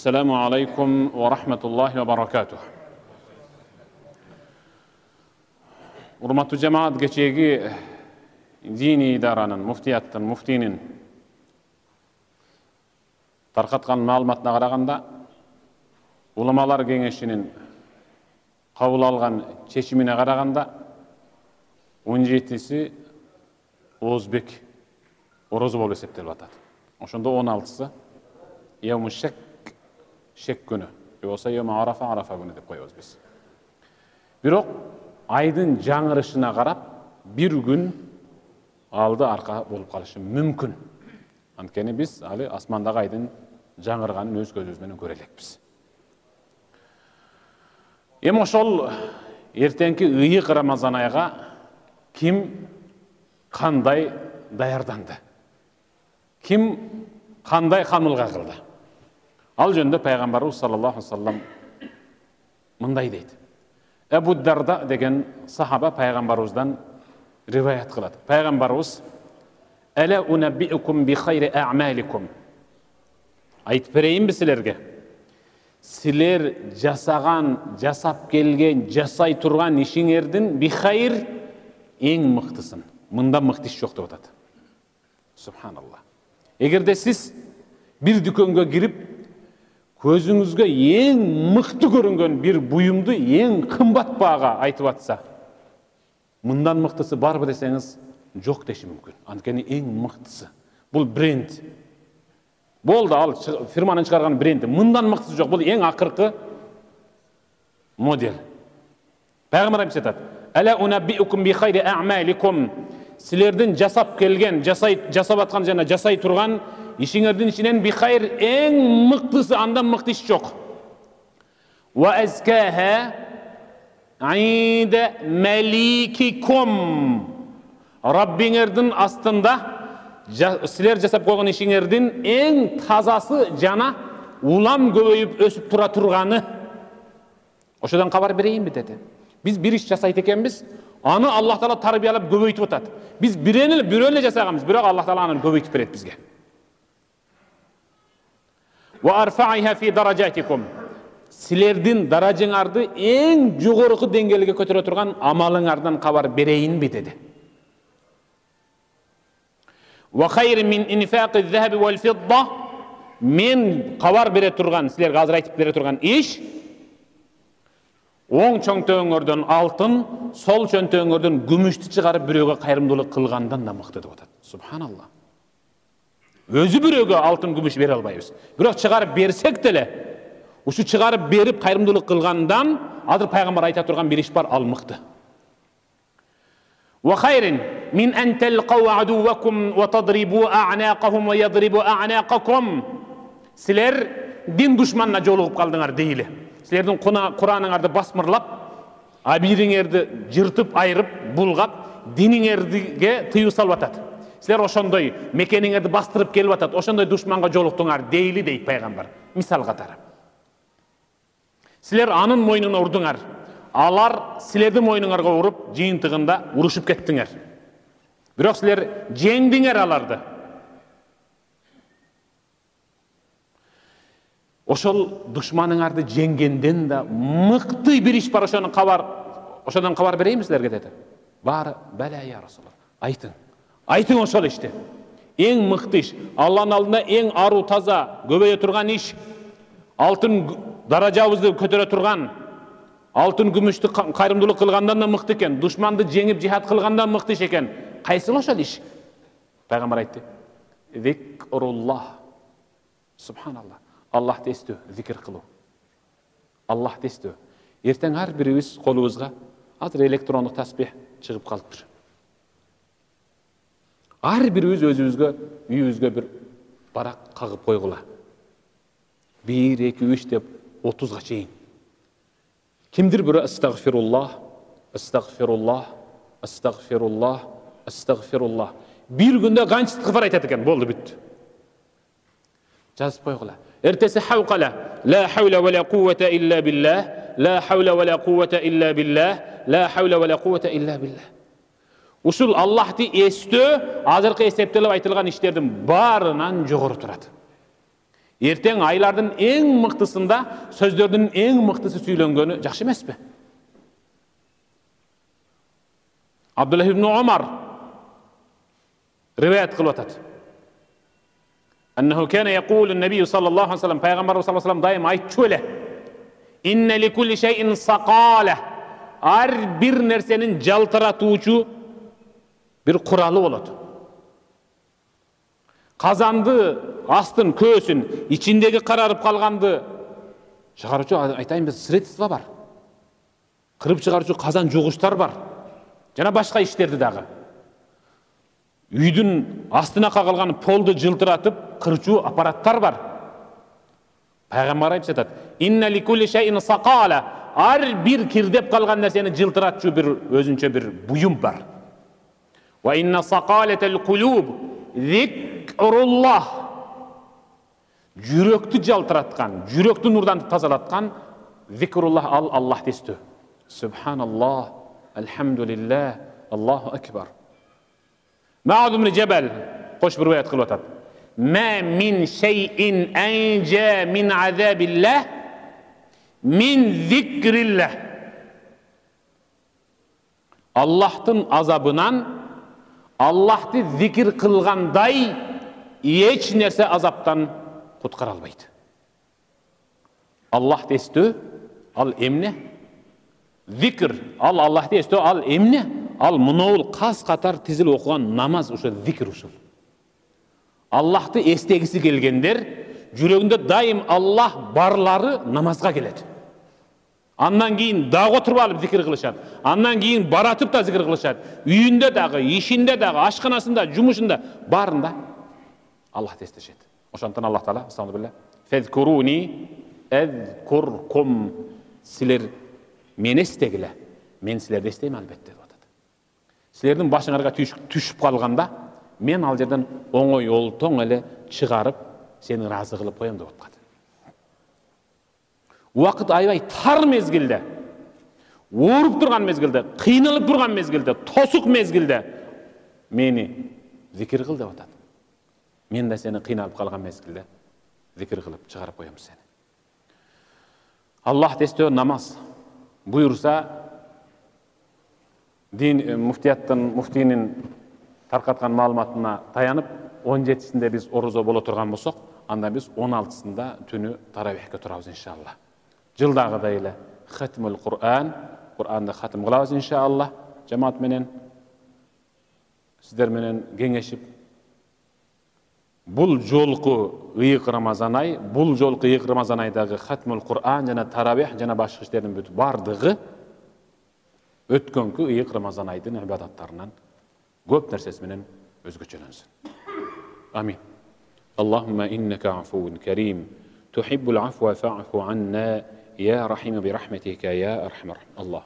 Assalamu alaikum wa rahmatullahi wa barakatuh. Urmatlı cemaat geçegi dini idaranın, muftiyаттын, muftinin tarqatқан маалыматына қарағанда, уламалар кеңешінің қабыл алған шешіміне қарағанда 17-сі Озбек орозы болып есептеліп атады. Ошондо 16-сы Яуму шек күні. Болса Яуму Арафа күні деп қоябыз біз. Бирок айдын жаңырышына қарап, бір күн алды арқа болып қалышы мүмкін. Анткени біз алы асмандағы айдын жаңырғанын өз көзімізбен көрелекпіз. Эми ошол эртеңки ыйык Рамазан айга ким кандай даярданды? Ким кандай камылга кылды? Ал жөнүндө пайгамбарыбыз саллаллаху алейхи вассалам мындай дейт. Эбу Дарда деген сахаба пайгамбарыбыздан риваят кылат. Пайгамбарыбыз: "Ала унаббиукум би хайри а'маликум." Айтып берейинби силерге? Силер жасап келген, жасай турган ишиңердин би хайр эң мыктысын. Мындан мыкты иш жок деп атат. Субханаллах. Эгерде сиз бир дүкөнгө кирип, көзүңүзгө эң мыкты көрүнгөн бир буюмду эң кымбат баага айтып атса, мындан мыктысы барбы десеңиз, жок деши мүмкүн. Анткени эң мыктысы. Бул бренд. Болду, ал фирманын чыгарган бренди. Мындан мыктысы жок. Бул эң акыркы модель. Пайгамбар айтат: "Ала унаббиукум би хайри а'маликум." Силердин жасап келген, жасап аткан жана жасай турган ишиңердин ичинен би хайр эң мыктысы, андан мыкты иш жок. Ва азкаха инда маликикум. Раббиңердин астында силер жасап койгон ишиңердин эң тазасы жана улам көбөйүп өсүп тура турганы. Ошодон кабар берейинби деди. Биз бир иш жасайт экенбиз, аны Аллах Таала тарбиялап көбөйтүп атат. Биз бирөөнө жасаганбыз, бирок Аллах Таала аны көбөйтүп берет бизге. Ва арфаиха фи даражатикум. Силердин даражаңарды эң жогорку деңгээлге көтөрө турган амалыңардан кабар берейинби деди. Ва хайр мин инфақи захаби вал фидда. Мен кабар бере турган, силерге азыр айтып бере турган иш оң чөңтөңөрдөн алтын, сол чөңтөңөрдөн күмүштү чыгарып бирөөгө кайрымдуулук кылгандан да мыкты деп атат. Субханаллах. Өзү бирөөгө алтын, күмүш бере албайбыз. Бирок чыгарып берсек деле, ушу чыгарып берип кайрымдуулук кылгандан азыр пайгамбар айта турган бир иш бар, ал мыкты. Ва хайрин мин ан талқау адувакум ва тадрибу а'нақахум ва ядрибу а'нақакум. Силер дин душманына жолугуп калдыңар дейли. Силердин Кураныңарды басмырлап, абириңерди жыртып, айырып, булгап, диниңерге тыюу салып атат. Силер ошондой мекениңерди бастырып келип атат, ошондой душманга жолуктуңар дейли дейт пайгамбар. Мисал катары. Силер анын мойнуна урдуңар. Алар силердин мойнуңарга уруп, жыйынтыгында урушуп кеттиңер. Бирок силер жеңдиңер аларды. Ошол душманыңарды жеңгенден да мыкты бир иш бар, ошодон кабар берейинби силерге деди. Бары бала я Расулаллах. Айтың ошол ишти. Эң мыкты иш, Алланын алдында эң аруу таза көбөйө турган иш, алтын даражабызды көтөрө турган, алтын күмүштү кайрымдуулук кылгандан да мыкты экен, душманды жеңип жихад кылгандан мыкты иш экен. Кайсыл ошол иш? Пайгамбар айтты: "Зикруллах." Субханаллах. Аллахты эстөө, зикир кылуу. Аллахты эстөө. Эртең ар бирибиз колубузга азыр электрондук таспих чыгып калыптыр. Ар бирибиз өзүбүзгө, үйүбүзгө бир барак кагып койгула. 1, 2, 3 деп 30га чейин. Кимдир бирөө астагфируллах, астагфируллах, астагфируллах, астагфируллах. Бир күндө канча истигфар айтат экен, болду, бүттү. Жазып койгула. Эртеси хавкала. Ла хаула ва ла куввата илля биллах, ла хаула ва ла куввата илля биллах, ла хаула ва ла куввата илля биллах. Ушул Аллахты эстөө азыркы эсептелип айтылган иштердин баарынан жогору турат. Ертең айлардың ең мықтысында сөздердің ең мықтысы сөйленгені жақсы емес пе? Абдуллах ибн Умар риwayat кылып атат. Аннаху кана якулу набий саллаллаху алейхи ва саллям, пайгамбар саллаллаху алейхи ва саллям дайым айтчу эле: "Инна ли кулли шайин сақала." Ар бир нерсенин жалтыратуучу бир куралы болот. Казанды, астын, көсүн, ичиндеги карарып калганды чыгаручу, айтайын биз, средства бар. Кырып чыгаручу казан жугуштар бар. Жана башка иштерди дагы. Үйдүн астына кагылган полду жылтыратып кырчуу аппараттар бар. Пайгамбар айтат: "Инна ли кулли шайин сақала." Ар бир кирдеп калган нерсени жылтыратчу бир өзүнчө бир буюм бар. Ва инна сақалатал кулуб зикруллах. Жүрөктү жалтыраткан, жүрөктү нурдан тазалаткан зикруллах, ал Аллах дестүү. Субханаллах, алхамдулиллах, Аллаху акбар. Маъад ибн Джабал кош бир риwayat кылып атат. Ма мин шайин анжа мин азабиллах мин зикриллах. Аллахтын азабынан Аллахты зикир кылгандай эч нерсе азаптан куткара албайт. Аллах дестүү, ал эмне? Зикр, ал Аллах дестүү, ал эмне? Ал муноул кас катар тизил окуган намаз, ошо зикр ушул. Аллахты эстегиси келгендер жүрөгүндө дайым Аллах барлары намазга келет. Андан кийин дагы отуруп алып зикир кылышат. Андан кийин баратып да зикир кылышат. Үйүндө дагы, ишинде дагы, ашканасында, жумушунда, барында Аллах эстешет. Ошондон Аллах Таала, астагфирулла, "Фазкуруни азкуркум." Силер мени эстегиле, мен силерди эстейм албетте деп атат. Силердин башыңарга түшүп калганда, мен ал жерден оңой олтоң эле чыгарып, сени разы кылып коем деп атат. Уақыт айбай тар мезгилде, ооруп турган мезгилде, кыйналып турган мезгилде, тосук мезгилде мени зикир кыл деп атат. Мен да сени кыйналып калган мезгилде зикир кылып чыгарып коем сени. Аллах дестөө намаз буйрса, дин муфтийнин таркаткан маалыматына таянып, 17-синде биз орозо боло турган болсок, анда биз 16-сында түнү таравихке турабыз иншалла. Жылдагыдай эле хатмул Кур'ан, Кур'анды хатым кылабыз иншалла. Жамаат менен, сиздер менен кеңешип, бул жолку ыйык Рамазан ай, бул жолку ыйык Рамазан айдагы хатмул Кур'ан жана таравих жана башка иштердин бүт бардыгы өткөнкү ыйык Рамазан айдын ибадаттарынан көп нерсеси менен өзгөчөлөнсүн. Амин. Аллахумма иннака афуун карим, тухиббул афва фа'фу анна, я рахим би рахматика, я архамар. Allah.